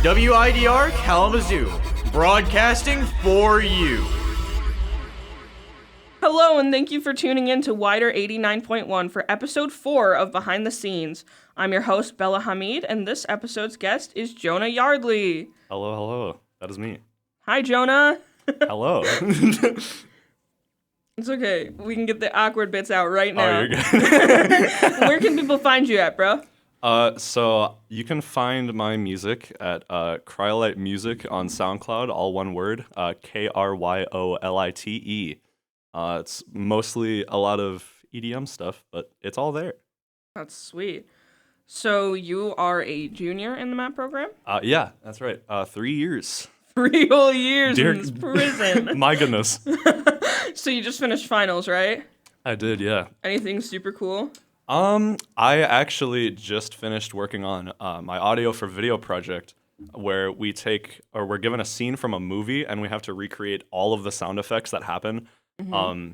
WIDR Kalamazoo, broadcasting for you. Hello, and thank you for tuning in to WIDR 89.1 for episode 4 of Behind the Scenes. I'm your host, Bella Hamid, and this episode's guest is Jonah Yardley. Hello. That is me. Hi, Jonah. Hello. It's okay. We can get the awkward bits out right now. Oh, you're good. Where can people find you at, bro? So you can find my music at Kryolite Music on SoundCloud, all one word, Kryolite. It's mostly a lot of EDM stuff, but it's all there. That's sweet. So you are a junior in the MAP program? Yeah, that's right. 3 years. 3 whole years in this prison. My goodness. So you just finished finals, right? I did, yeah. Anything super cool? I actually just finished working on my audio for video project, where we're given a scene from a movie and we have to recreate all of the sound effects that happen. Mm-hmm.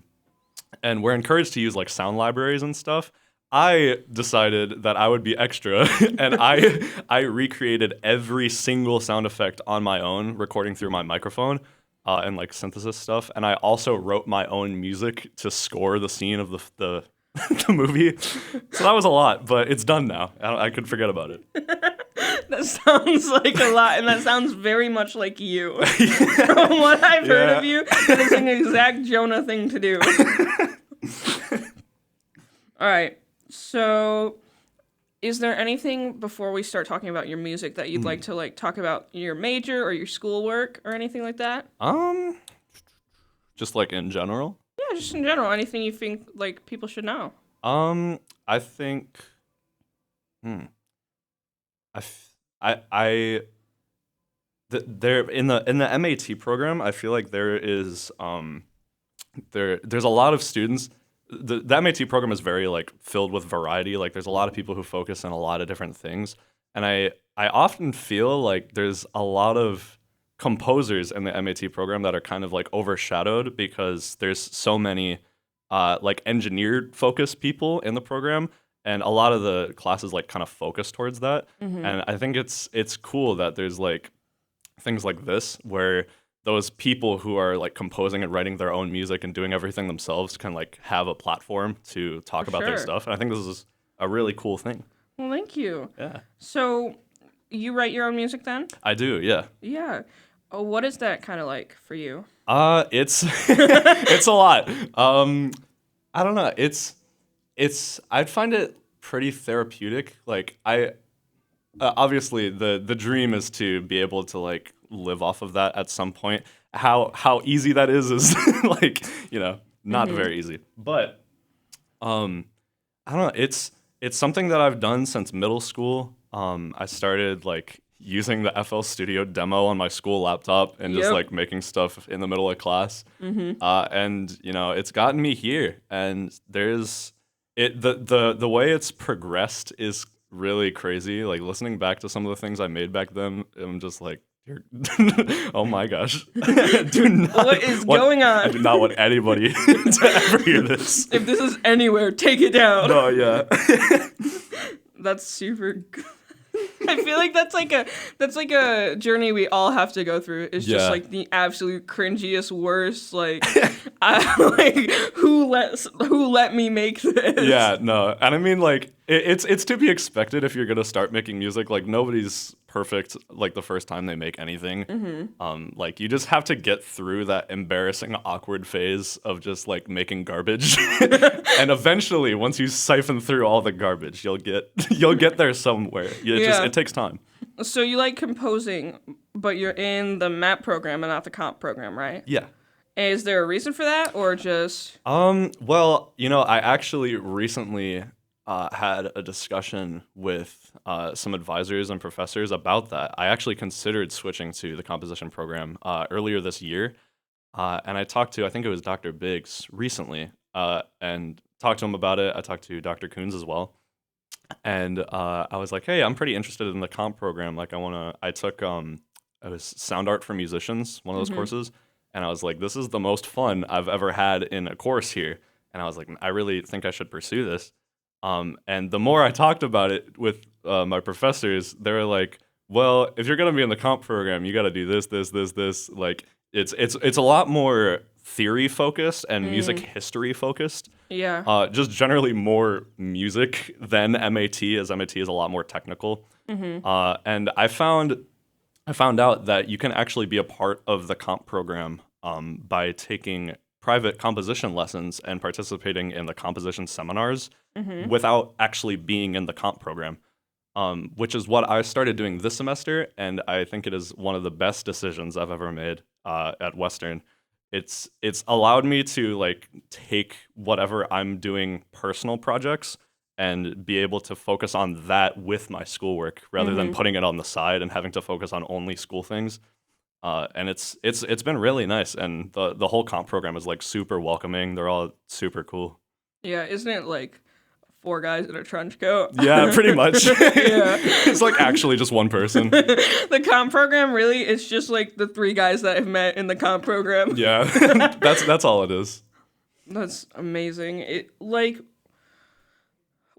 And we're encouraged to use like sound libraries and stuff. I decided that I would be extra, and I recreated every single sound effect on my own, recording through my microphone and like synthesis stuff. And I also wrote my own music to score the scene of the the movie. So that was a lot, but it's done now. I could forget about it. That sounds like a lot, and that sounds very much like you. From what I've heard of you, that is an exact Jonah thing to do. All right, so is there anything before we start talking about your music that you'd like to like talk about your major or your schoolwork or anything like that? Just like in general? Yeah, just in general, anything you think like people should know. I think there in the MAT program, I feel like there is there's a lot of students. The MAT program is very like filled with variety. Like there's a lot of people who focus on a lot of different things, and I often feel like there's a lot of composers in the MAT program that are kind of like overshadowed because there's so many like engineer focused people in the program, and a lot of the classes like kind of focus towards that. Mm-hmm. And I think it's cool that there's like things like this where those people who are like composing and writing their own music and doing everything themselves can like have a platform to talk about their stuff. And I think this is a really cool thing. Well, thank you. Yeah. So you write your own music then? I do, yeah. Yeah. Oh, what is that kind of like for you? It's it's a lot. I don't know. I'd find it pretty therapeutic. Like I obviously the dream is to be able to like live off of that at some point. How easy that is like, not very easy. But I don't know. It's something that I've done since middle school. I started like using the FL Studio demo on my school laptop and just like making stuff in the middle of class. Mm-hmm. And it's gotten me here. And there's the way it's progressed is really crazy. Like listening back to some of the things I made back then, I'm just like, oh my gosh. What is going on? I do not want anybody to ever hear this. If this is anywhere, take it down. No, yeah. That's super good. I feel like that's like a journey we all have to go through. It's just like the absolute cringiest worst. Like, who let me make this? Yeah, no, and I mean like it's to be expected if you're gonna start making music. Like nobody's perfect like the first time they make anything. Mm-hmm. Like you just have to get through that embarrassing, awkward phase of just like making garbage, and eventually, once you siphon through all the garbage, you'll get there somewhere. It takes time. So you like composing, but you're in the MAP program and not the comp program, right? Yeah. Is there a reason for that, or just? Well, I actually recently had a discussion with some advisors and professors about that. I actually considered switching to the composition program earlier this year, and I talked to, I think it was Dr. Biggs recently, and talked to him about it. I talked to Dr. Coons as well. And I was like, hey, I'm pretty interested in the comp program. Like I took, it was sound art for musicians, one of those courses. And I was like, this is the most fun I've ever had in a course here. And I was like, I really think I should pursue this. And the more I talked about it with my professors, they were like, well, if you're gonna be in the comp program, you got to do this, this, this, this. Like, it's a lot more theory focused and music history focused. Yeah. Just generally more music than MAT, as MAT is a lot more technical. And I found out that you can actually be a part of the comp program by taking private composition lessons and participating in the composition seminars without actually being in the comp program. Which is what I started doing this semester, and I think it is one of the best decisions I've ever made at Western. It's allowed me to like take whatever I'm doing personal projects and be able to focus on that with my schoolwork rather than putting it on the side and having to focus on only school things. And it's been really nice, and the whole comp program is like super welcoming. They're all super cool. Yeah, isn't it like 4 guys in a trench coat? Yeah, pretty much. Yeah. It's like actually just one person. The comp program really is just like the 3 guys that I've met in the comp program. Yeah, that's all it is. That's amazing. It like,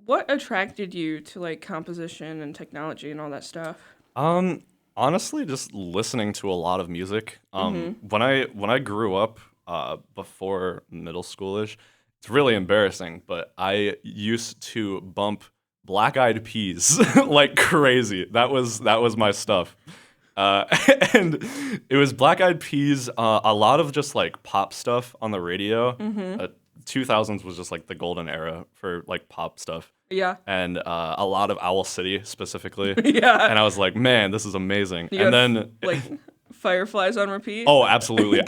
what attracted you to like composition and technology and all that stuff? Honestly, just listening to a lot of music. When I grew up, before middle schoolish, it's really embarrassing, but I used to bump Black Eyed Peas like crazy. That was my stuff. And it was Black Eyed Peas, a lot of just like pop stuff on the radio. 2000s was just like the golden era for like pop stuff. Yeah. And a lot of Owl City specifically. Yeah. And I was like, man, this is amazing. You and got, then like Fireflies on repeat. oh, absolutely.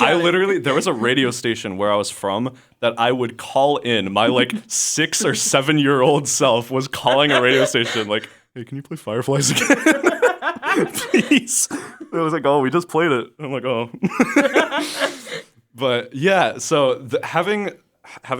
There was a radio station where I was from that I would call in. My like 6 or 7-year-old self was calling a radio station like, hey, can you play Fireflies again? Please. It was like, oh, we just played it. I'm like, oh. But yeah, so having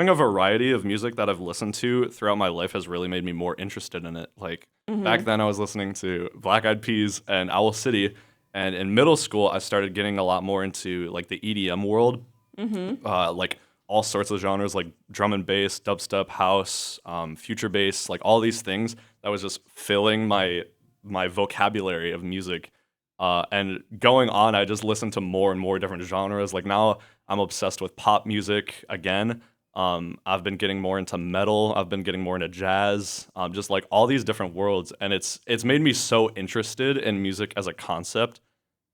a variety of music that I've listened to throughout my life has really made me more interested in it. Like back then I was listening to Black Eyed Peas and Owl City, and in middle school I started getting a lot more into like the EDM world, like all sorts of genres like drum and bass, dubstep, house, future bass, like all these things that was just filling my vocabulary of music. And going on, I just listened to more and more different genres. Like now I'm obsessed with pop music again. I've been getting more into metal. I've been getting more into jazz. Just like all these different worlds, and it's made me so interested in music as a concept.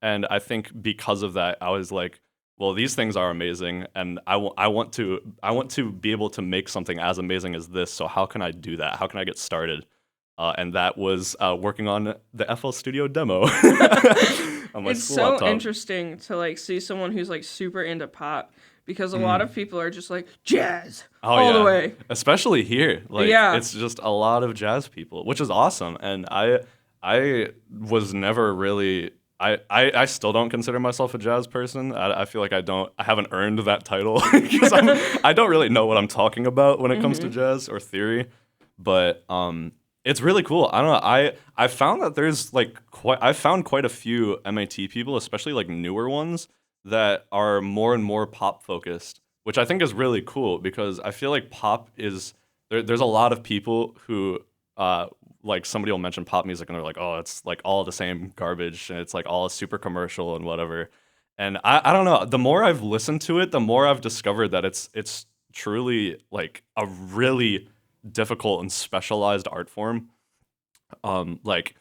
And I think because of that, I was like, well, these things are amazing, and I want to be able to make something as amazing as this. So how can I do that? How can I get started? And that was working on the FL Studio demo. On my It's school so laptop. interesting to like see someone who's like super into pop, because a lot of people are just like jazz all the way. Especially here. Like Yeah. it's just a lot of jazz people, which is awesome. And I was never really I still don't consider myself a jazz person. I feel like I haven't earned that title because I don't really know what I'm talking about when it comes to jazz or theory. But it's really cool. I don't know. I found that there's like I found quite a few MAT people, especially like newer ones, that are more and more pop focused, which I think is really cool because I feel like pop is there's a lot of people who like somebody will mention pop music and they're like, oh, it's like all the same garbage and it's like all super commercial and whatever. And I don't know. The more I've listened to it, the more I've discovered that it's truly like a really difficult and specialized art form. Like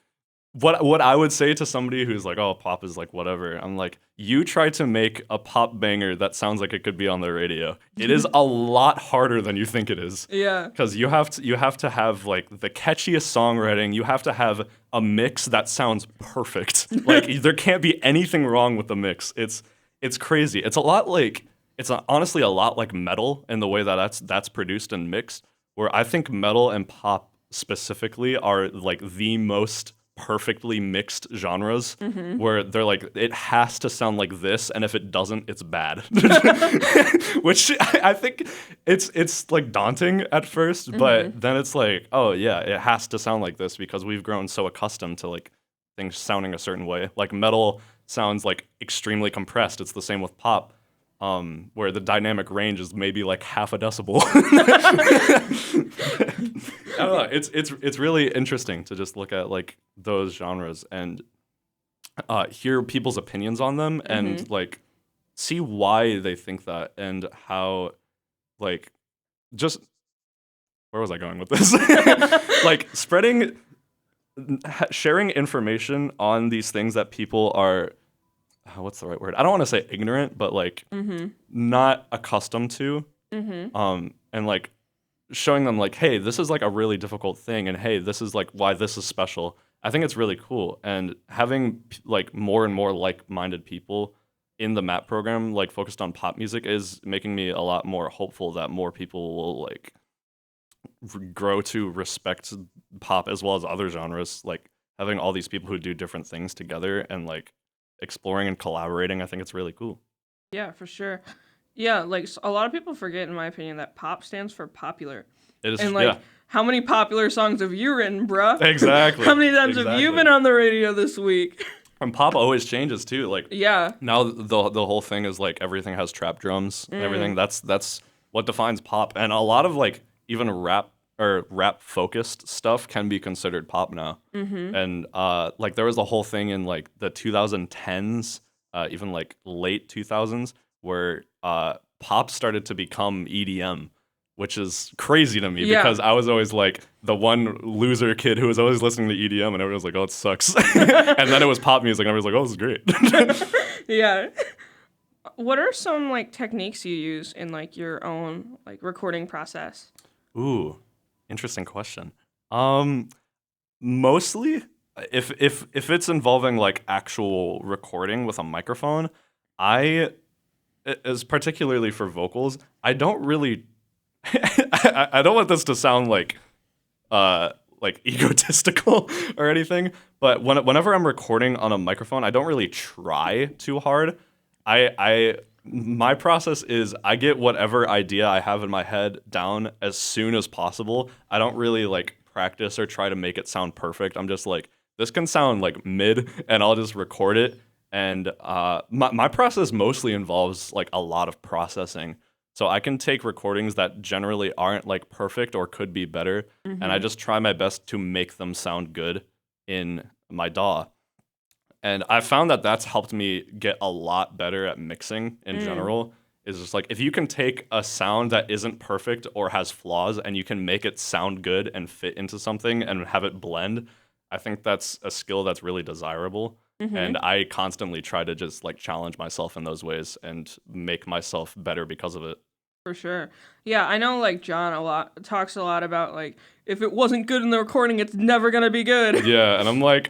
what I would say to somebody who's like, oh, pop is like whatever, I'm like, you try to make a pop banger that sounds like it could be on the radio. It is a lot harder than you think it is. Yeah. Because you have to have like the catchiest songwriting. You have to have a mix that sounds perfect. Like there can't be anything wrong with the mix. It's crazy. It's a lot like honestly a lot like metal in the way that that's produced and mixed. Where I think metal and pop specifically are like the most perfectly mixed genres, where they're like, it has to sound like this, and if it doesn't, it's bad. Which I think it's like daunting at first, but then it's like, oh yeah, it has to sound like this because we've grown so accustomed to like things sounding a certain way. Like metal sounds like extremely compressed. It's the same with pop. Where the dynamic range is maybe like half a decibel. I don't know. It's really interesting to just look at like those genres, and hear people's opinions on them and like see why they think that and how like just where was I going with this? Like sharing information on these things that people are what's the right word? I don't want to say ignorant, but like not accustomed to. And like showing them like, hey, this is like a really difficult thing, and hey, this is like why this is special. I think it's really cool, and having like more and more like-minded people in the MAP program, like focused on pop music, is making me a lot more hopeful that more people will like grow to respect pop as well as other genres. Like having all these people who do different things together and like exploring and collaborating, I think it's really cool. Yeah, for sure. Yeah, like a lot of people forget, in my opinion, that pop stands for popular. It is, and like, how many popular songs have you written, bruh? Exactly. How many times have you been on the radio this week? And pop always changes too. Like now the whole thing is like everything has trap drums and everything. That's what defines pop. And a lot of like even rap focused stuff can be considered pop now. And like there was the whole thing in like the 2010s, even like late 2000s, where pop started to become EDM, which is crazy to me because I was always like the one loser kid who was always listening to EDM, and everyone was like, oh, it sucks. And then it was pop music, and everyone was like, oh, this is great. Yeah. What are some like techniques you use in like your own like recording process? Ooh, interesting question. Mostly, if it's involving like actual recording with a microphone, as particularly for vocals, I don't really. I don't want this to sound like egotistical or anything, but whenever I'm recording on a microphone, I don't really try too hard. My process is I get whatever idea I have in my head down as soon as possible. I don't really like practice or try to make it sound perfect. I'm just like, this can sound like mid, and I'll just record it. And my process mostly involves like a lot of processing. So I can take recordings that generally aren't like perfect or could be better, and I just try my best to make them sound good in my DAW. And I found that that's helped me get a lot better at mixing in general. Is just like if you can take a sound that isn't perfect or has flaws and you can make it sound good and fit into something and have it blend, I think that's a skill that's really desirable. And I constantly try to just like challenge myself in those ways and make myself better because of it. For sure. Yeah, I know like John talks a lot about like if it wasn't good in the recording, it's never gonna be good. Yeah, and I'm like,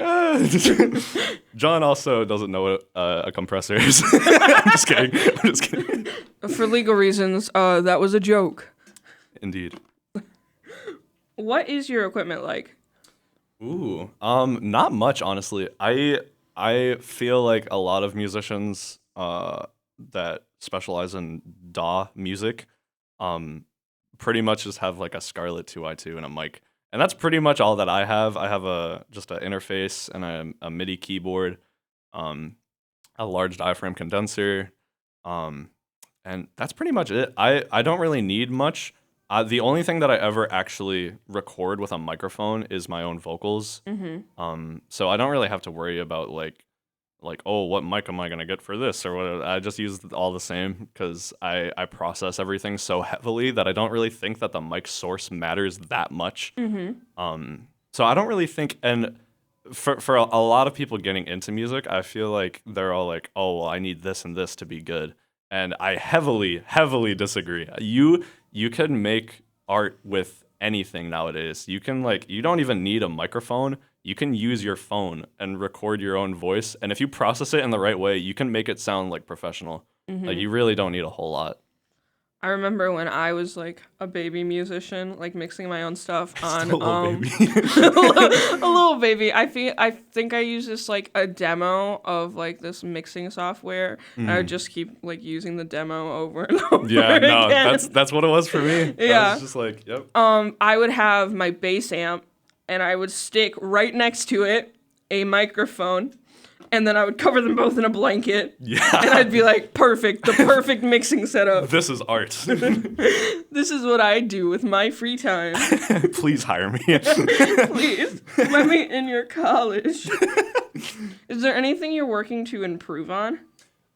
John also doesn't know what a compressor is. I'm just kidding. For legal reasons, that was a joke. Indeed. What is your equipment like? Ooh, not much, honestly. I feel like a lot of musicians that specialize in DAW music pretty much just have like a Scarlett 2i2 and a mic. And that's pretty much all that I have. I have just an interface and a MIDI keyboard, a large diaphragm condenser, and that's pretty much it. I don't really need much. The only thing that I ever actually record with a microphone is my own vocals. So I don't really have to worry about like, oh, what mic am I gonna get for this or what? I just use all the same because I process everything so heavily that I don't really think that the mic source matters that much. So I don't really think, and for a lot of people getting into music, I feel like they're all like, oh, well, I need this and this to be good, and I heavily disagree. You can make art with anything nowadays. You can you don't even need a microphone. You can use your phone and record your own voice. And if you process it in the right way, you can make it sound like professional. Like you really don't need a whole lot. I remember when I was like a baby musician, like mixing my own stuff on Still a little baby. a little baby. I think I used this like a demo of like this mixing software. And I would just keep like using the demo over and over again. That's what it was for me. Yeah. I was just like, yep. I would have my bass amp and I would stick right next to it a microphone. And then I would cover them both in a blanket. Yeah. And I'd be like, perfect, the perfect mixing setup. This is art. This is what I do with my free time. Please hire me. Please, let me in your college. Is there anything you're working to improve on?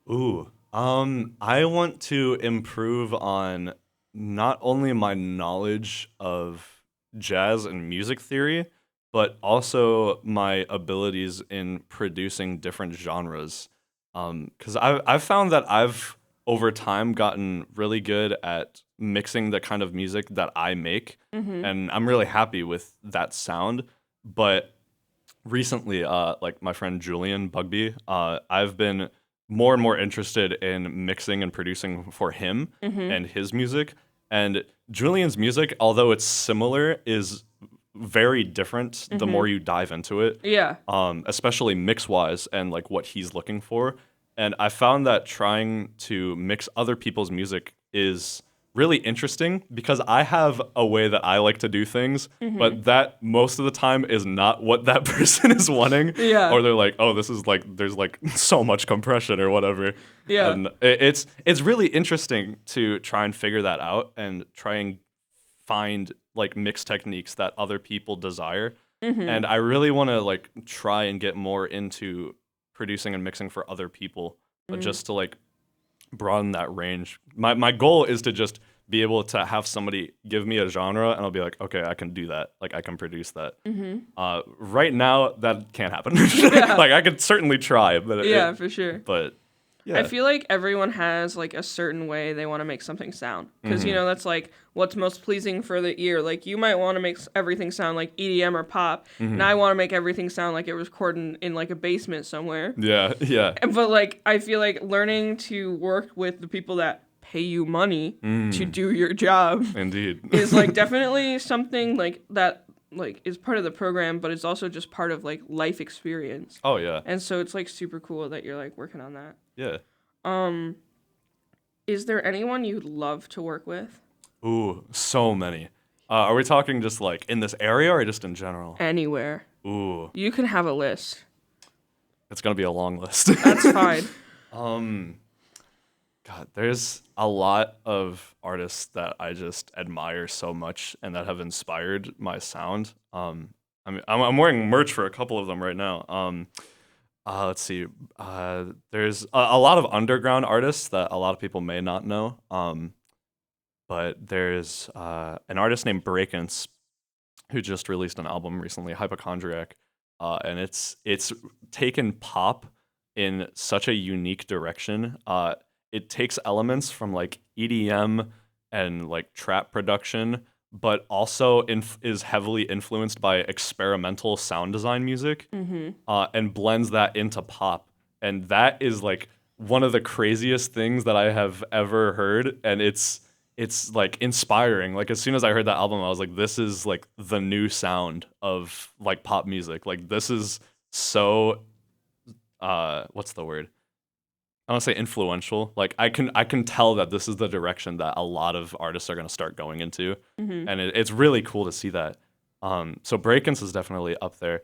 Ooh. I want to improve on not only my knowledge of jazz and music theory, but also my abilities in producing different genres. Because I've found that I've over time gotten really good at mixing the kind of music that I make, and I'm really happy with that sound. But recently, like my friend Julian Bugby, I've been more and more interested in mixing and producing for him and his music. And Julian's music, although it's similar, is very different the more you dive into it. Yeah. Especially mix wise and like what he's looking for. And I found that trying to mix other people's music is really interesting because I have a way that I like to do things, but that most of the time is not what that person is wanting. Yeah. Or they're like, oh, this is like, there's like so much compression or whatever. Yeah. And it's really interesting to try and figure that out and try and find like mix techniques that other people desire. And I really want to like try and get more into producing and mixing for other people, but just to like broaden that range. My goal is to just be able to have somebody give me a genre and I'll be like, okay, I can do that. Like I can produce that. Right now, that can't happen. Like I could certainly try, but Yeah, for sure. But yeah, I feel like everyone has like a certain way they want to make something sound because you know that's like what's most pleasing for the ear. Like you might want to make everything sound like EDM or pop, and I want to make everything sound like it was recorded in like a basement somewhere. yeah. But like I feel like learning to work with the people that pay you money to do your job Indeed. is like definitely something like that like is part of the program, but it's also just part of like life experience. Oh yeah. And so it's like super cool that you're like working on that. Yeah. Is there anyone you'd love to work with? Ooh, so many. Are we talking just like in this area or just in general? Anywhere. Ooh, You can have a list. it's gonna be a long list. That's fine. God, there's a lot of artists that I just admire so much and that have inspired my sound. I'm wearing merch for a couple of them right now. Let's see. There's a lot of underground artists that a lot of people may not know. But there's an artist named Breakins who just released an album recently, Hypochondriac, and it's taken pop in such a unique direction. It takes elements from like EDM and like trap production, but also is heavily influenced by experimental sound design music, and blends that into pop. And that is like one of the craziest things that I have ever heard, and it's like inspiring. Like as soon as I heard that album, I was like, this is like the new sound of like pop music. Like this is so what's the word? I want to say influential. Like I can tell that this is the direction that a lot of artists are going to start going into, and it's really cool to see that. So Breakins is definitely up there.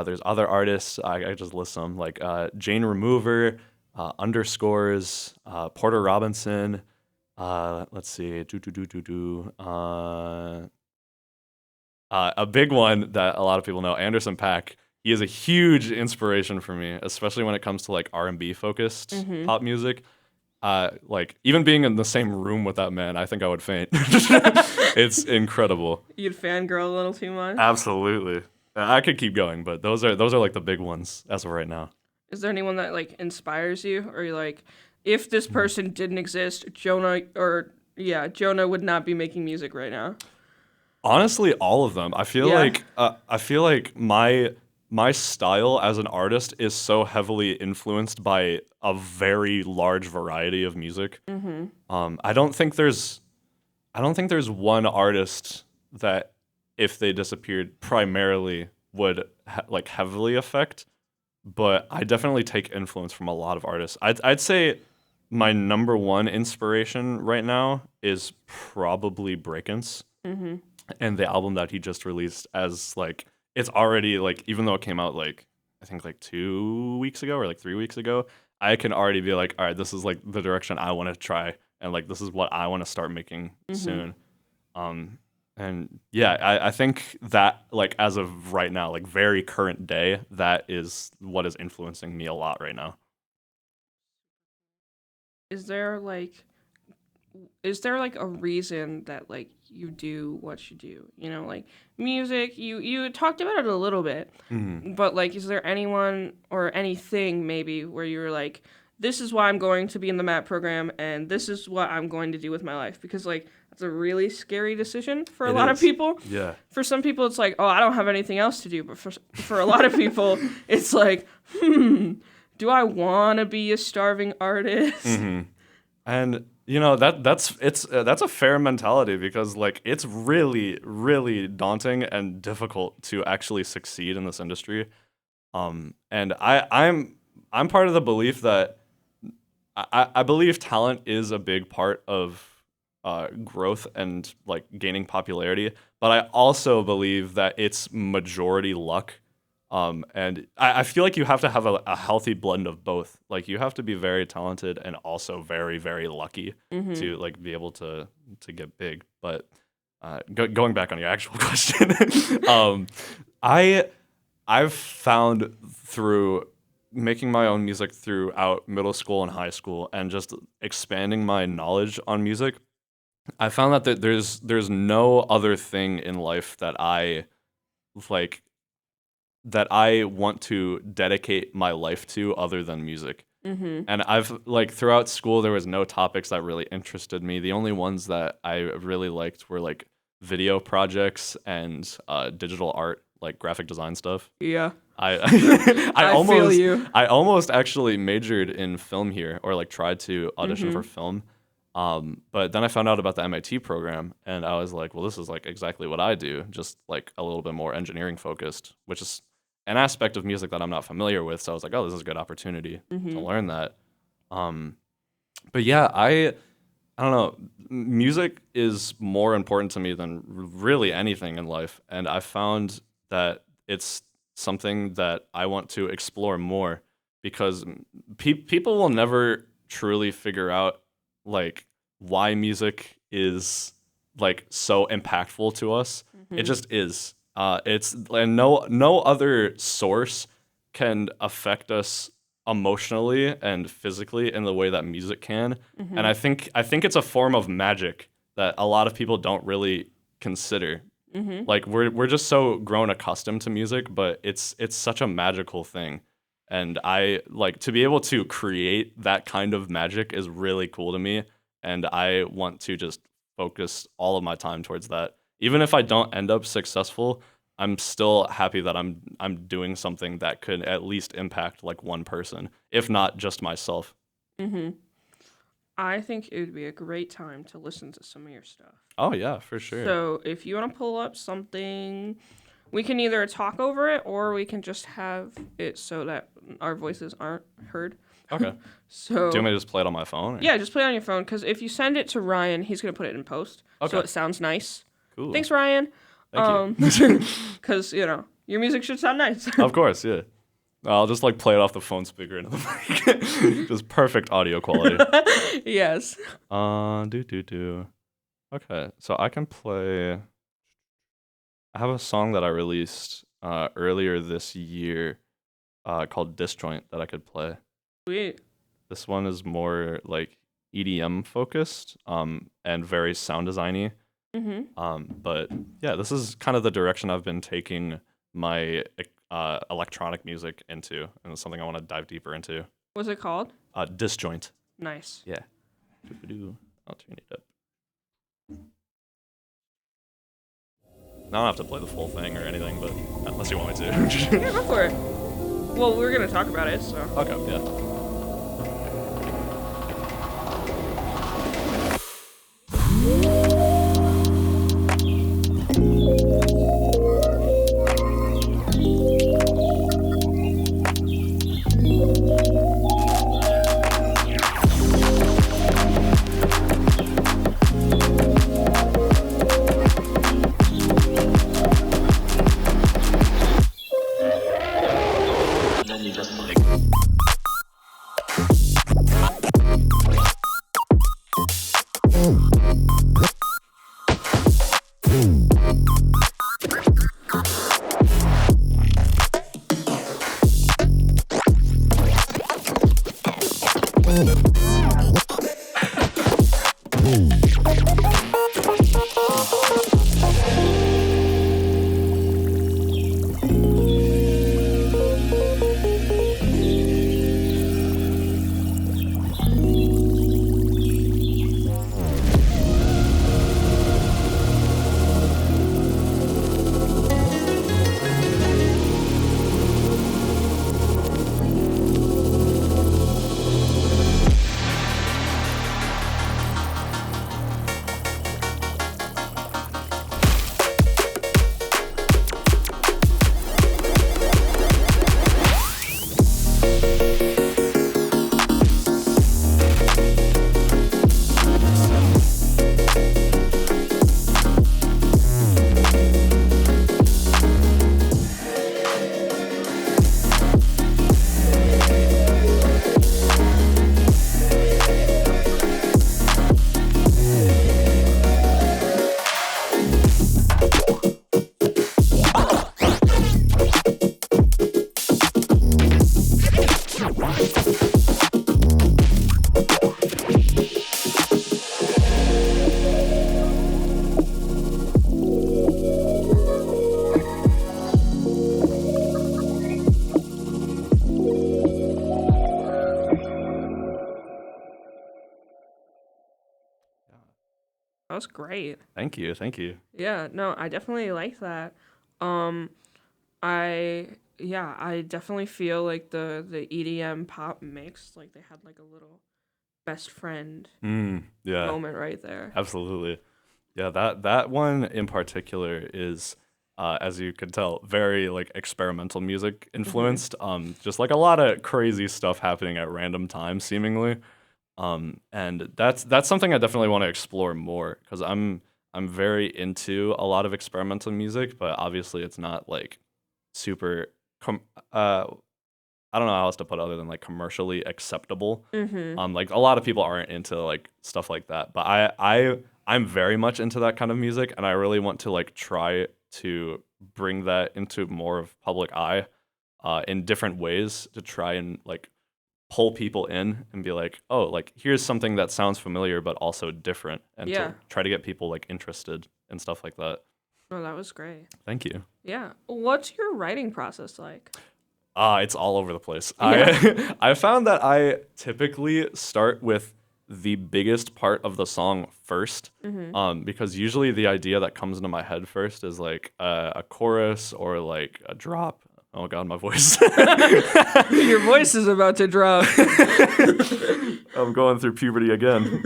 There's other artists. I just list them like Jane Remover, Underscores, Porter Robinson. Let's see. A big one that a lot of people know, Anderson .Paak. He is a huge inspiration for me, especially when it comes to like R&B focused pop music. Like even being in the same room with that man, I think I would faint. It's incredible. You'd fangirl a little too much? Absolutely. I could keep going, but those are like the big ones as of right now. Is there anyone that like inspires you, or you're like, if this person didn't exist, Jonah would not be making music right now? Honestly, all of them. I feel like my style as an artist is so heavily influenced by a very large variety of music. I don't think there's one artist that if they disappeared primarily would like heavily affect, but I definitely take influence from a lot of artists. I'd say my number one inspiration right now is probably Breakins, and the album that he just released. As like it's already like, even though it came out like I think like 2 weeks ago or like 3 weeks ago, I can already be like, all right, this is like the direction I want to try, and like this is what I want to start making soon. And And yeah, I think that like as of right now, like very current day, that is what is influencing me a lot right now. Is there like a reason that like you do what you do? You know, like music, you talked about it a little bit, but like is there anyone or anything maybe where you're like, this is why I'm going to be in the MAT program and this is what I'm going to do with my life? Because like that's a really scary decision for a lot of people. Yeah. For some people it's like, oh, I don't have anything else to do, but for a lot of people it's like, do I want to be a starving artist? And you know that's a fair mentality because like it's really really daunting and difficult to actually succeed in this industry. And I'm part of the belief that I believe talent is a big part of growth and like gaining popularity, but I also believe that it's majority luck. And I feel like you have to have a healthy blend of both. Like you have to be very talented and also very, very lucky to like be able to get big. But going back on your actual question, I've found through making my own music throughout middle school and high school and just expanding my knowledge on music, I found that there's no other thing in life that I like that I want to dedicate my life to other than music. And I've like throughout school there was no topics that really interested me. The only ones that I really liked were like video projects and digital art, like graphic design stuff. Yeah. I feel you. I almost actually majored in film here, or like tried to audition for film. But then I found out about the MIT program, and I was like, well, this is like exactly what I do, just like a little bit more engineering focused, which is an aspect of music that I'm not familiar with. So I was like, oh, this is a good opportunity to learn that. But yeah, I don't know. Music is more important to me than really anything in life, and I found that it's something that I want to explore more because people will never truly figure out like why music is like so impactful to us. It just is. It's and no other source can affect us emotionally and physically in the way that music can. And I think it's a form of magic that a lot of people don't really consider. Like we're just so grown accustomed to music, but it's such a magical thing. And I like to be able to create that kind of magic is really cool to me. And I want to just focus all of my time towards that. Even if I don't end up successful, I'm still happy that I'm doing something that could at least impact like one person, if not just myself. I think it would be a great time to listen to some of your stuff. Oh yeah, for sure. So if you want to pull up something, we can either talk over it or we can just have it so that our voices aren't heard. Okay. So Do you want me to just play it on my phone? Or? Yeah, just play it on your phone, because if you send it to Ryan, he's going to put it in post. Okay. So it sounds nice. Cool. Thanks, Ryan. Thank you. Because, you know, your music should sound nice. Of course, yeah. I'll just like play it off the phone speaker into the mic. Just perfect audio quality. Yes. Okay, so I can play. I have a song that I released earlier this year called Disjoint that I could play. Sweet. This one is more like EDM focused and very sound designy. But yeah, this is kind of the direction I've been taking my electronic music into, and it's something I want to dive deeper into. What's it called? Disjoint. Nice. Yeah. I'll turn it up. I don't have to play the full thing or anything, but unless you want me to. Yeah, go for it. Well, we're going to talk about it, so. Okay, yeah. That was great. Thank you. Thank you. Yeah, no, I definitely like that. I definitely feel like the EDM pop mix, like they had like a little best friend Yeah. moment right there. Absolutely. Yeah, that one in particular is, as you can tell, very like experimental music influenced. Just like a lot of crazy stuff happening at random times, seemingly. And that's something I definitely want to explore more because I'm very into a lot of experimental music, but obviously it's not like super. I don't know how else to put it other than like commercially acceptable. Like a lot of people aren't into like stuff like that, but I'm very much into that kind of music, and I really want to like try to bring that into more of public eye, in different ways to try and like pull people in and be like, oh, like here's something that sounds familiar but also different, and Yeah. to try to get people like interested in stuff like that. Oh, that was great. Thank you. Yeah. What's your writing process like? It's all over the place. Yeah. I found that I typically start with the biggest part of the song first, because usually the idea that comes into my head first is like a chorus or like a drop. Oh God, my voice. Your voice is about to drop. I'm going through puberty again.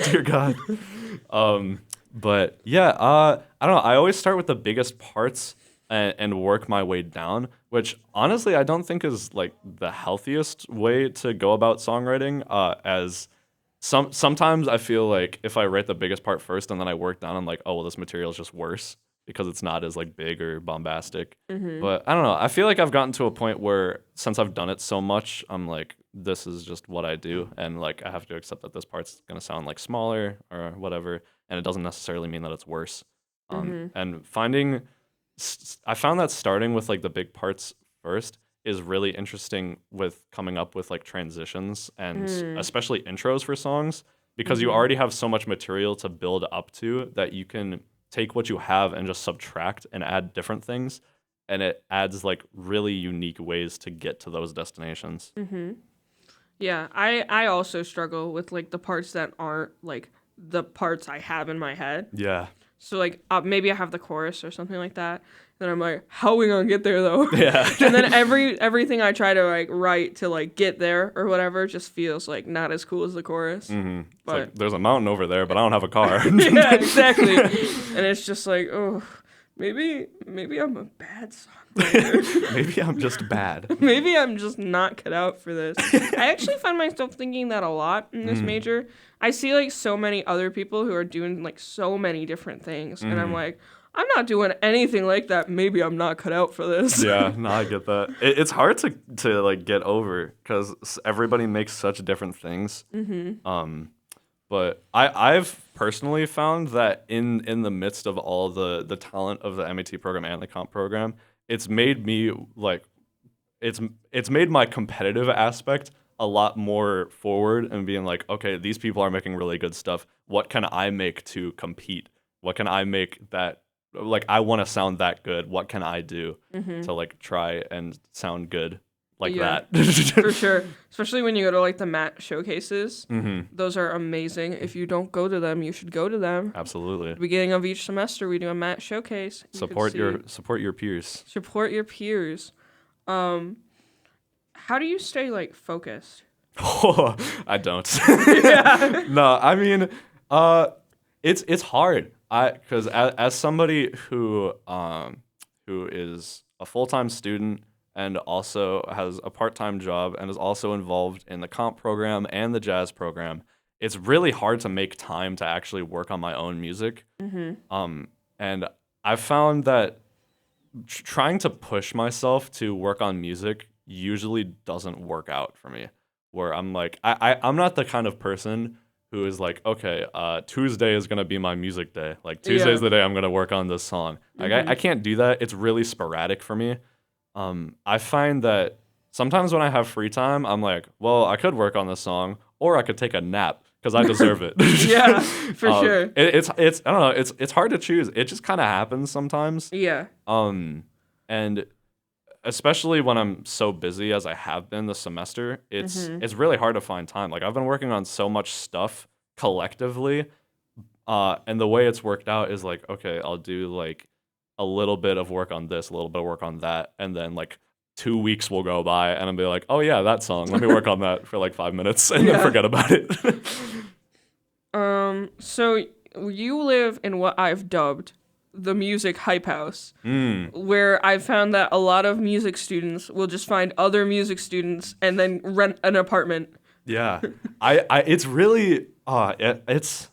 Dear God. But yeah, I don't know. I always start with the biggest parts and work my way down, which honestly I don't think is like the healthiest way to go about songwriting. As sometimes I feel like if I write the biggest part first and then I work down, I'm like, oh well, this material is just worse because it's not as like big or bombastic. But I don't know. I feel like I've gotten to a point where since I've done it so much, I'm like, this is just what I do, and like I have to accept that this part's gonna sound like smaller or whatever, and it doesn't necessarily mean that it's worse. And I found that starting with like the big parts first is really interesting with coming up with like transitions and especially intros for songs, because you already have so much material to build up to that you can take what you have and just subtract and add different things, and it adds like really unique ways to get to those destinations. Yeah, I also struggle with like the parts that aren't like the parts I have in my head. Yeah. So like maybe I have the chorus or something like that. Then I'm like, how are we gonna get there though? Yeah. And then everything I try to like write to like get there or whatever just feels like not as cool as the chorus. It's But like there's a mountain over there, but I don't have a car. yeah, exactly. And it's just like, oh, maybe I'm a bad songwriter. Maybe I'm just bad. Maybe I'm just not cut out for this. I actually find myself thinking that a lot in this major. I see like so many other people who are doing like so many different things, and I'm like, I'm not doing anything like that. Maybe I'm not cut out for this. Yeah, no, I get that. It's hard to like get over because everybody makes such different things. But I've personally found that in the midst of all the talent of the MAT program and the comp program, it's made me like it's made my competitive aspect a lot more forward and being like, okay, these people are making really good stuff. What can I make to compete? What can I make that, like, I want to sound that good. What can I do to like try and sound good like Yeah, that? for sure. Especially when you go to like the Matt showcases. Those are amazing. If you don't go to them, you should go to them. Absolutely. Beginning of each semester, we do a Matt showcase. You can Support your peers. support your peers. How do you stay like focused? I don't. No, I mean, it's hard. Because as somebody who is a full-time student and also has a part-time job and is also involved in the comp program and the jazz program, it's really hard to make time to actually work on my own music. And I've found that trying to push myself to work on music usually doesn't work out for me. Where I'm like, I'm not the kind of person who is like, okay, Tuesday is gonna be my music day. Like Tuesday's the day I'm gonna work on this song. Like I can't do that. It's really sporadic for me. I find that sometimes when I have free time, I'm like, well, I could work on this song, or I could take a nap because I deserve it. Yeah, for sure. It's I don't know. It's hard to choose. It just kind of happens sometimes. Yeah. And especially when I'm so busy as I have been this semester, it's really hard to find time. Like I've been working on so much stuff collectively, and the way it's worked out is like, okay, I'll do like a little bit of work on this, a little bit of work on that, and then like 2 weeks will go by, and I'll be like, oh yeah, that song. Let me work on that for like 5 minutes, and then forget about it. So you live in what I've dubbed the music hype house, where I've found that a lot of music students will just find other music students and then rent an apartment. Yeah, it's really, it's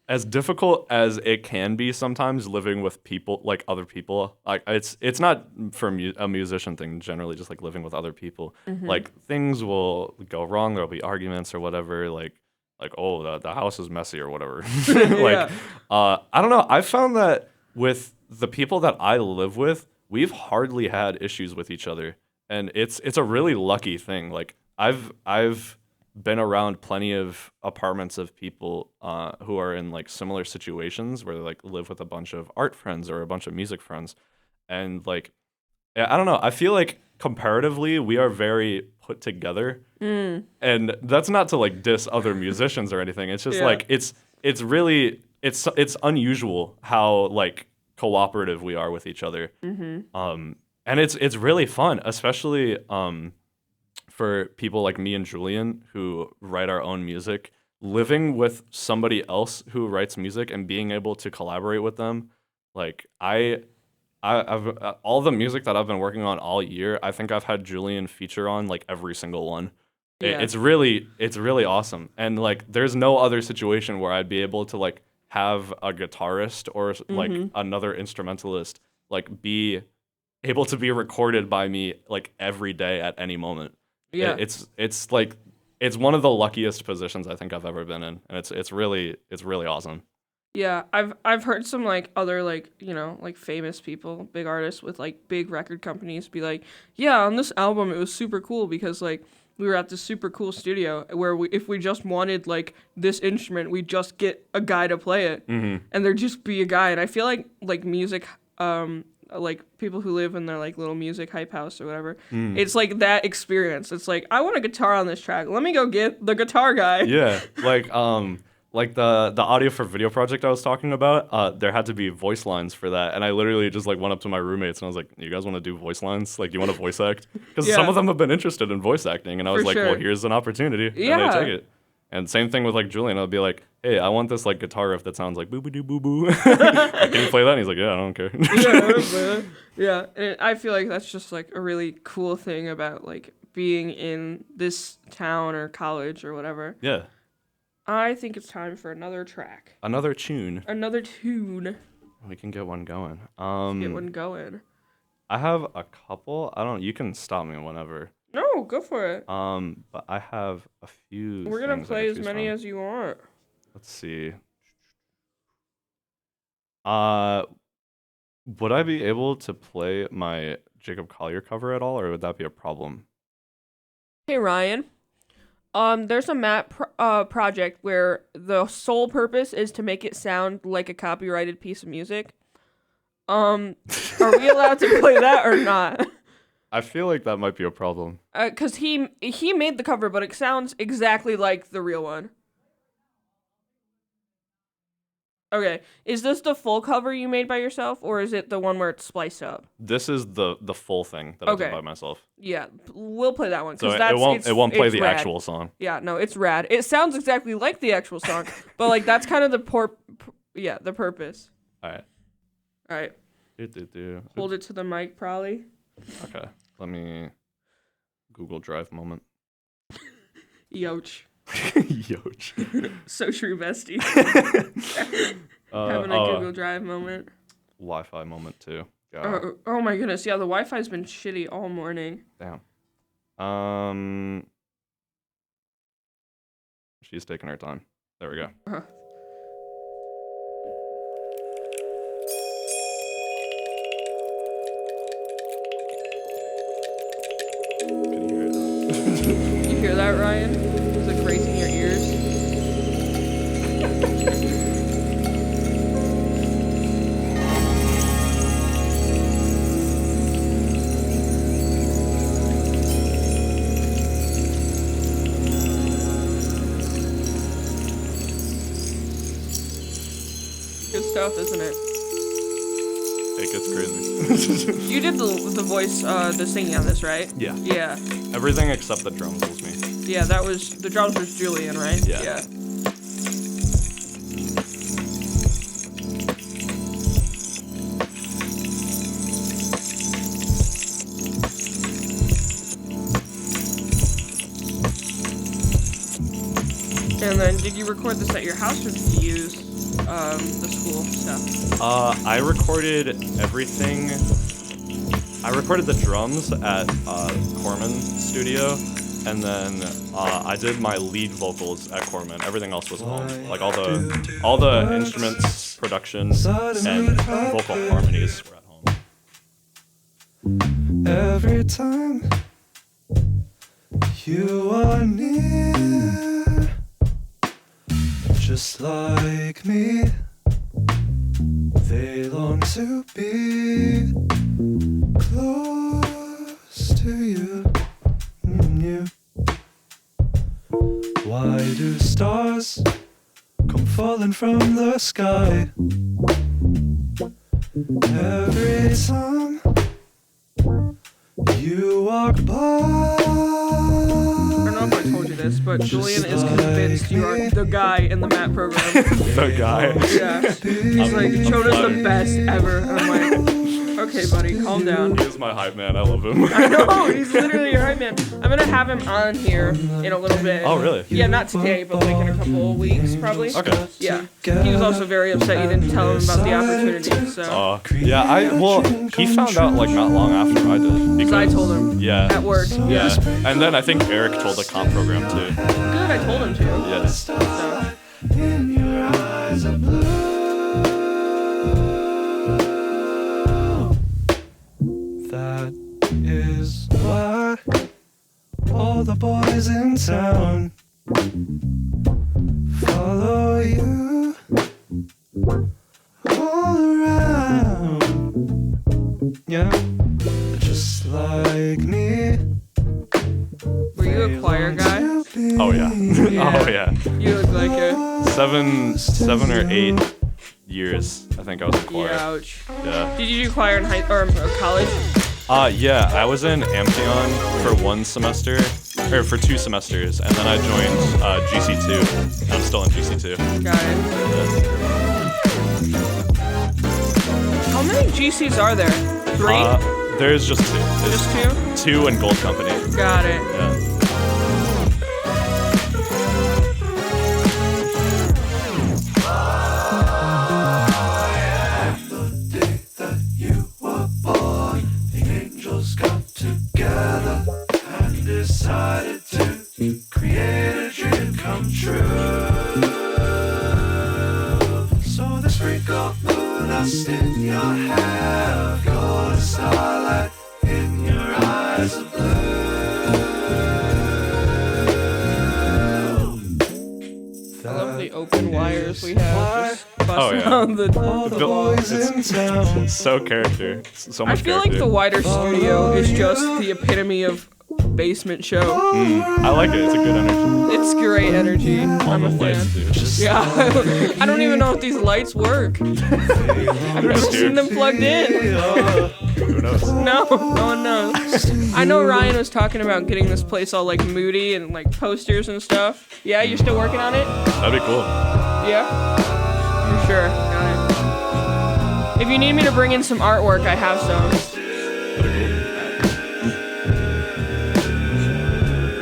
as difficult as it can be sometimes living with people, like other people. Like it's not for a musician thing generally, just like living with other people. Like things will go wrong. There'll be arguments or whatever. Like oh, the house is messy or whatever. Like I don't know. I've found that with the people that I live with, we've hardly had issues with each other, and it's a really lucky thing. Like I've been around plenty of apartments of people who are in like similar situations where they like live with a bunch of art friends or a bunch of music friends, and like I don't know, I feel like comparatively we are very put together, and that's not to like diss other musicians or anything. It's just like it's really it's unusual how like cooperative we are with each other, and it's really fun, especially for people like me and Julian who write our own music, living with somebody else who writes music and being able to collaborate with them. Like I've all the music that I've been working on all year, I think I've had Julian feature on like every single one. Yeah. It's really awesome. And like there's no other situation where I'd be able to like have a guitarist or like another instrumentalist like be able to be recorded by me like every day at any moment. Yeah. It's like it's one of the luckiest positions I think I've ever been in, and it's really awesome. Yeah, I've heard some like other like, you know, like famous people, big artists with like big record companies be like, yeah, on this album it was super cool because like we were at this super cool studio where if we just wanted like this instrument, we just get a guy to play it, and there'd just be a guy. And I feel like music, like people who live in their like little music hype house or whatever, it's like that experience. It's like, I want a guitar on this track. Let me go get the guitar guy. Yeah, like the audio for video project I was talking about, there had to be voice lines for that, and I literally just like went up to my roommates and I was like, "You guys want to do voice lines? Like, you want to voice act?" Because some of them have been interested in voice acting, and I was For like, sure. "Well, here's an opportunity," Yeah. and they take it. And same thing with like Julian. I'll be like, "Hey, I want this like guitar riff that sounds like boo boo doo boo boo. Can you play that?" And he's like, "Yeah, I don't care." Yeah, and I feel like that's just like a really cool thing about like being in this town or college or whatever. Yeah. I think it's time for another track. Another tune. Another tune. We can get one going. Get one going. I have a couple. I don't. You can stop me whenever. No, go for it. But I have a few. We're gonna things I play can as choose many from. as you want. Let's see. Would I be able to play my Jacob Collier cover at all, or would that be a problem? Hey Ryan, there's a project where the sole purpose is to make it sound like a copyrighted piece of music. Are we allowed to play that or not? I feel like that might be a problem. 'Cause he made the cover, but it sounds exactly like the real one. Okay, is this the full cover you made by yourself, or is it the one where it's spliced up? This is the full thing that I Okay. did by myself. Yeah, we'll play that one. So 'Cause it won't play it's the rad. actual song. Yeah, no, it's rad. It sounds exactly like the actual song, but like that's kind of the the purpose. All right. All right, hold it to the mic, probably. Okay. Let me Google Drive moment. Yoch. Yoch. So true, bestie. Having a Google Drive moment. Wi-Fi moment too. God. Oh my goodness, yeah, the Wi-Fi's been shitty all morning. Damn. She's taking her time. There we go. Can you hear it? You hear that, Ryan? Is it crazy in your ears? Good stuff, isn't it? It gets crazy. You did the voice, the singing on this, right? Yeah. Yeah. Everything except the drums was me. Yeah, the drums was Julian, right? Yeah. And then, did you record this at your house, or did you use the school stuff? I recorded everything. I recorded the drums at Corman Studio, and then I did my lead vocals at Corman. Everything else was home, like all the instruments, production, and vocal harmonies were at home. Every time you are near, just like me, they long to be close to you. Why do stars come falling from the sky? Every time you walk by. I don't know if I told you this, but Julian is convinced you are the guy in the Matt program. The guy. Yeah. He's like, Jonah's the best ever. And I'm like, okay, buddy, calm down. He is my hype man. I love him. I know, he's literally your hype man. I'm gonna have him on here in a little bit. Oh, really? Yeah, not today, but like in a couple of weeks, probably. Okay. Yeah. He was also very upset you didn't tell him about the opportunity, so. Yeah, he found out like not long after I did. Because I told him. Yeah. At work. Yeah. And then I think Eric told the comp program too. Good, I told him to. Yeah. So. In your eyes are blue. That is why all the boys in town follow you all around. Yeah, just like me. Were you a choir guy? Oh yeah. Oh yeah. You look like it. 7 or 8 years, I think I was in choir. Ouch. Yeah. Did you do choir in college? Yeah, I was in Amphion for 1 semester, or for 2 semesters, and then I joined GC2. I'm still in GC2. Got it. How many GCs are there? 3? There's just 2. There's Just 2? 2 and Gold Company. Got it. Yeah. Decided to create a dream come true. So the sprinkle moon dust in your hair, golden starlight in your eyes of blue. the open wires we have. Just busting Oh, yeah. out the boys in town. So character. So I much feel like character. the WIDR studio is just the epitome of basement show. I like it. It's a good energy. It's great energy. I'm a The fan. lights, dude. Yeah, I don't even know if these lights work. I've never seen them plugged in. Who knows? No one knows. I know Ryan was talking about getting this place all like moody and like posters and stuff. Yeah, you're still working on it? That'd be cool. Yeah? For sure. Got it. If you need me to bring in some artwork, I have some.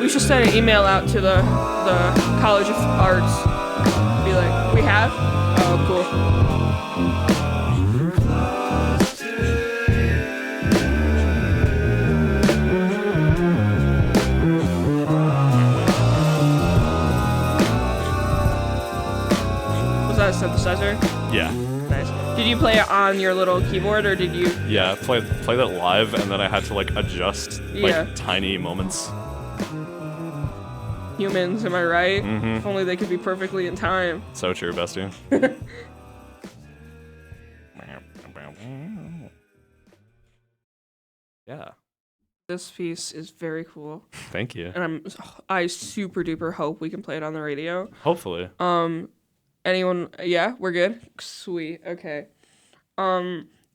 We should send an email out to the College of Arts. Be like, we have? Oh, cool. Was that a synthesizer? Yeah. Nice. Did you play it on your little keyboard or did you? Yeah, played that live, and then I had to like adjust like Yeah. tiny moments. Humans, am I right? Mhm. If only they could be perfectly in time. So true, bestie. Yeah. This piece is very cool, Thank you. and I super duper hope we can play it on the radio. Hopefully. Anyone? Yeah, we're good. Sweet. Okay.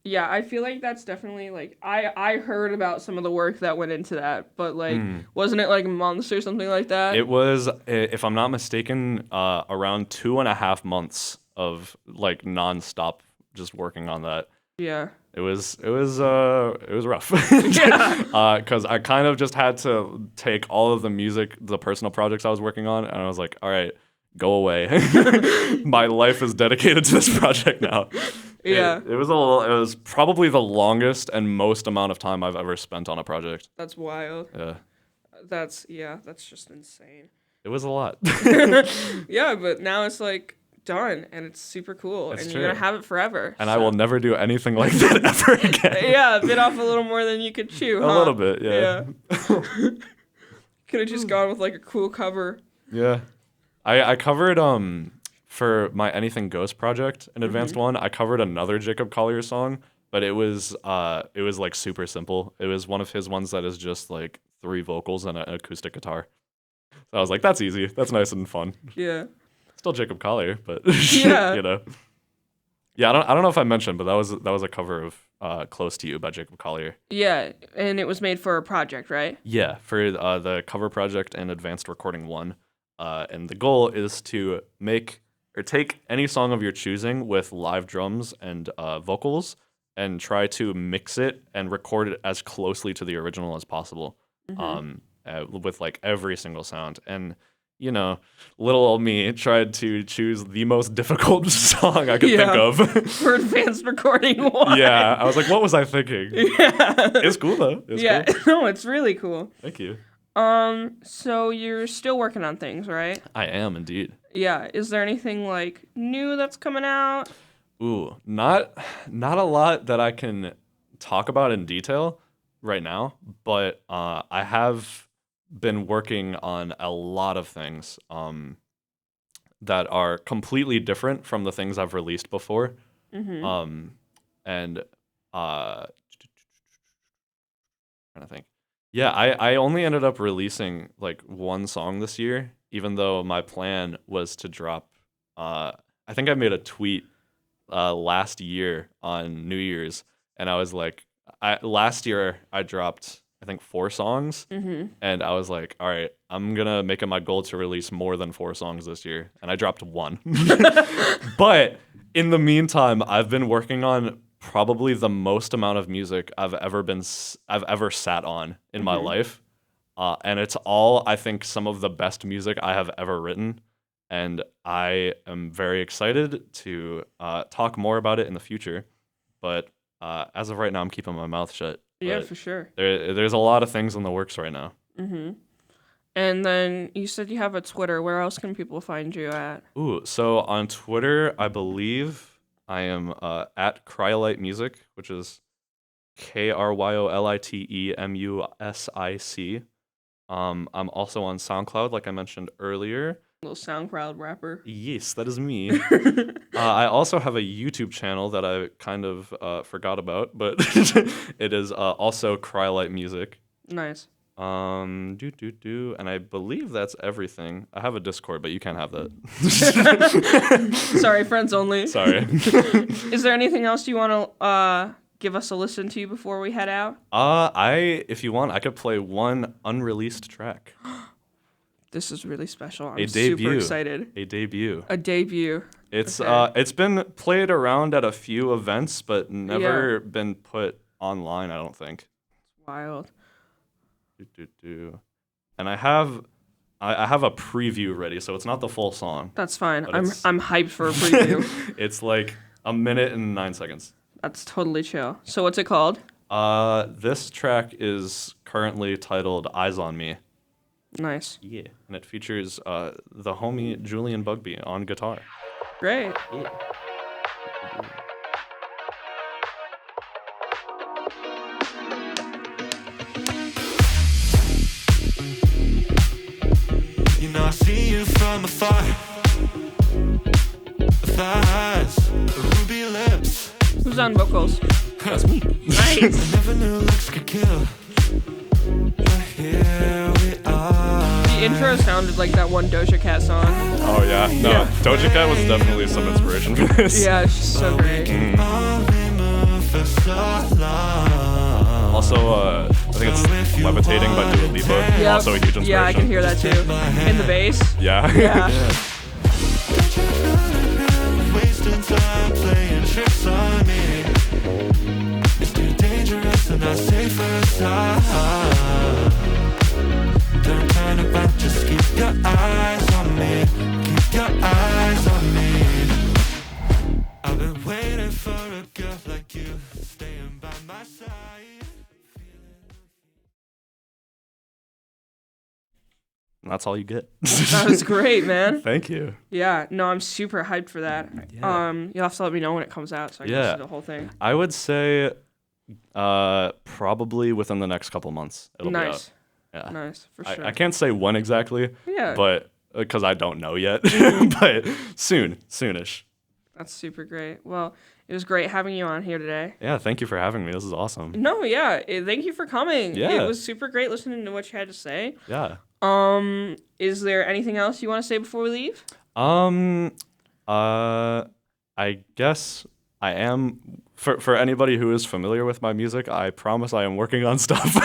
Yeah, I feel like that's definitely like I heard about some of the work that went into that, but like wasn't it like months or something like that? It was, if I'm not mistaken, around 2.5 months of like nonstop just working on that. Yeah. It was rough. Because I kind of just had to take all of the music, the personal projects I was working on, and I was like, all right, go away. My life is dedicated to this project now. Yeah. It was probably the longest and most amount of time I've ever spent on a project. That's wild. Yeah. That's just insane. It was a lot. Yeah, but now it's like done and it's super cool It's and true. you're gonna have it forever. And I will never do anything like that ever again. Yeah, bit off a little more than you could chew. A little bit, yeah. Could have just gone with like a cool cover. Yeah. I covered for my Anything Goes project, an advanced one, I covered another Jacob Collier song, but it was like super simple. It was one of his ones that is just like 3 vocals and an acoustic guitar. So I was like, that's easy. That's nice and fun. Yeah. Still Jacob Collier, but Yeah. you know. Yeah, I don't know if I mentioned, but that was a cover of Close to You by Jacob Collier. Yeah, and it was made for a project, right? Yeah, for the cover project and Advanced Recording 1. And the goal is to take any song of your choosing with live drums and vocals and try to mix it and record it as closely to the original as possible. With like every single sound. And you know, little old me tried to choose the most difficult song I could think of. For advanced recording one. Yeah, I was like, what was I thinking? Yeah. It's cool though. It's Yeah, cool. no, it's really cool. Thank you. So you're still working on things, right? I am indeed. Yeah. Is there anything like new that's coming out? Ooh, not a lot that I can talk about in detail right now, but I have been working on a lot of things that are completely different from the things I've released before. And trying to think. Yeah, I only ended up releasing like 1 song this year, even though my plan was to drop. I think I made a tweet last year on New Year's, and I was like, last year I dropped I think 4 songs, and I was like, all right, I'm gonna make it my goal to release more than 4 songs this year, and I dropped 1. But in the meantime, I've been working on probably the most amount of music I've ever sat on in my life, and it's all, I think, some of the best music I have ever written, and I am very excited to talk more about it in the future. But as of right now, I'm keeping my mouth shut. Yeah, But for sure. there's a lot of things in the works right now. And then you said you have a Twitter. Where else can people find you at? Ooh, so on Twitter, I believe I am at Kryolite Music, which is KRYOLITEMUSIC. I'm also on SoundCloud, like I mentioned earlier. Little SoundCloud rapper. Yes, that is me. I also have a YouTube channel that I kind of forgot about, but it is also Kryolite Music. Nice. And I believe that's everything. I have a Discord, but you can't have that. Sorry, friends only. Sorry. Is there anything else you want to give us a listen to before we head out? If you want, I could play one unreleased track. This is really special. I'm A debut. super excited. A debut. A debut. It's Okay. it's been played around at a few events, but never been put online, I don't think. Wild. And I have a preview ready, so it's not the full song. That's fine. But I'm hyped for a preview. It's like a minute and 9 seconds. That's totally chill. So what's it called? This track is currently titled Eyes on Me. Nice. Yeah. And it features the homie Julian Bugby on guitar. Great. Yeah. You know I see you from afar. Thighs, ruby lips. Who's on vocals? That's me. Nice. Never knew looks could kill. But here we are. The intro sounded like that one Doja Cat song. Oh yeah. No, Yeah. Doja Cat was definitely some inspiration for this. Yeah, she's so great. Only move for so long. Also, I think it's Levitating by Dua Lipa. Yep. Also a huge inspiration. Yeah, I can hear that too. In the bass. Yeah. Yeah. Wasting time playing tricks on me. It's too dangerous and not safe for us. Don't turn about, just keep your eyes on me. Keep your eyes on me. I've been waiting for a girl like you, staying by my side. And that's all you get. That was great, man. Thank you. Yeah, no, I'm super hyped for that. Yeah. You'll have to let me know when it comes out so I can Yeah. listen to the whole thing. I would say probably within the next couple months it'll be out. Nice. Yeah. Nice, for sure. I can't say when exactly, Yeah. but because I don't know yet. But soonish. That's super great. Well, it was great having you on here today. Yeah, thank you for having me. This is awesome. No, yeah, thank you for coming. Yeah. It was super great listening to what you had to say. Yeah. Is there anything else you want to say before we leave? I guess I am for anybody who is familiar with my music, I promise I am working on stuff.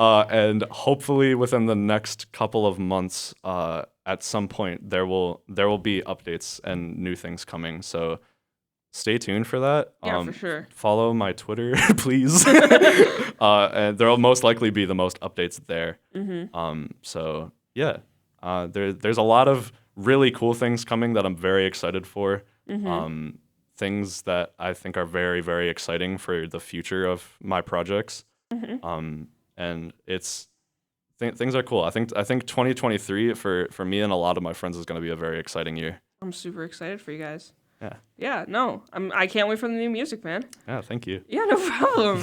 And hopefully within the next couple of months, at some point there will be updates and new things coming. So stay tuned for that. Yeah, for sure. Follow my Twitter, please. And there will most likely be the most updates there. So yeah, there's a lot of really cool things coming that I'm very excited for. Things that I think are very, very exciting for the future of my projects. And it's things are cool. I think 2023 for me and a lot of my friends is going to be a very exciting year. I'm super excited for you guys. Yeah. Yeah, no, I can't wait for the new music, man. Yeah. Thank you. Yeah, no problem.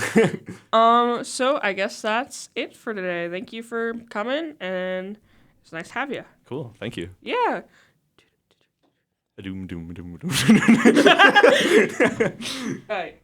So I guess that's it for today. Thank you for coming, and it's nice to have you. Cool. Thank you. Yeah. Doom, doom, doom, doom. All right.